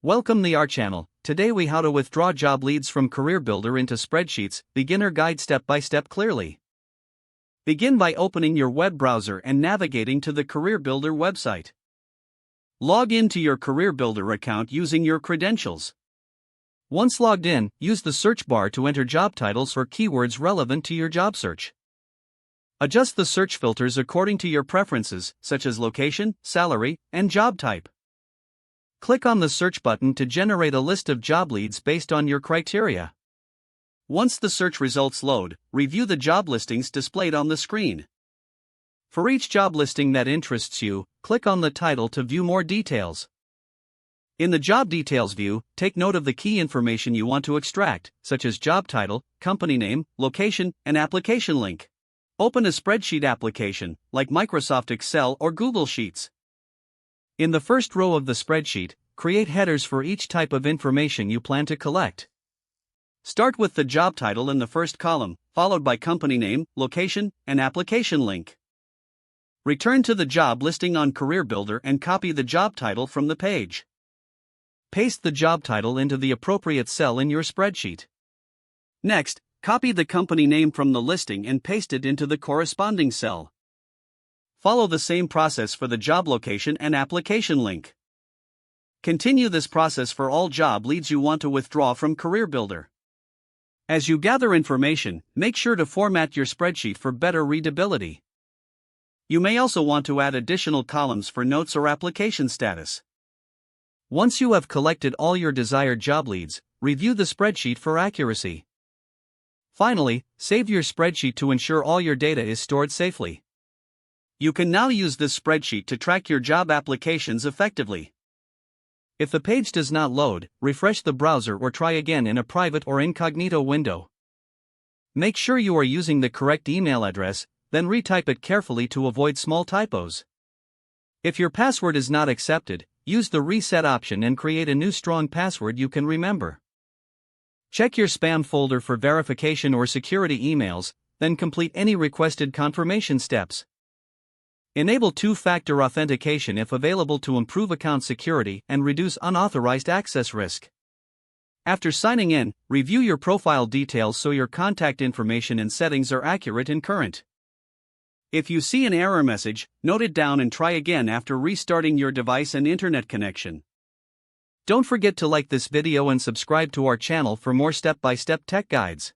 Welcome to our channel. Today we how to withdraw job leads from CareerBuilder into spreadsheets, beginner guide step by step clearly. Begin by opening your web browser and navigating to the CareerBuilder website. Log in to your CareerBuilder account using your credentials. Once logged in, use the search bar to enter job titles or keywords relevant to your job search. Adjust the search filters according to your preferences, such as location, salary, and job type. Click on the search button to generate a list of job leads based on your criteria. Once the search results load, review the job listings displayed on the screen. For each job listing that interests you, click on the title to view more details. In the Job Details view, take note of the key information you want to extract, such as job title, company name, location, and application link. Open a spreadsheet application, like Microsoft Excel or Google Sheets. In the first row of the spreadsheet, create headers for each type of information you plan to collect. Start with the job title in the first column, followed by company name, location, and application link. Return to the job listing on CareerBuilder and copy the job title from the page. Paste the job title into the appropriate cell in your spreadsheet. Next, copy the company name from the listing and paste it into the corresponding cell. Follow the same process for the job location and application link. Continue this process for all job leads you want to withdraw from CareerBuilder. As you gather information, make sure to format your spreadsheet for better readability. You may also want to add additional columns for notes or application status. Once you have collected all your desired job leads, review the spreadsheet for accuracy. Finally, save your spreadsheet to ensure all your data is stored safely. You can now use this spreadsheet to track your job applications effectively. If the page does not load, refresh the browser or try again in a private or incognito window. Make sure you are using the correct email address, then retype it carefully to avoid small typos. If your password is not accepted, use the reset option and create a new strong password you can remember. Check your spam folder for verification or security emails, then complete any requested confirmation steps. Enable two-factor authentication if available to improve account security and reduce unauthorized access risk. After signing in, review your profile details so your contact information and settings are accurate and current. If you see an error message, note it down and try again after restarting your device and internet connection. Don't forget to like this video and subscribe to our channel for more step-by-step tech guides.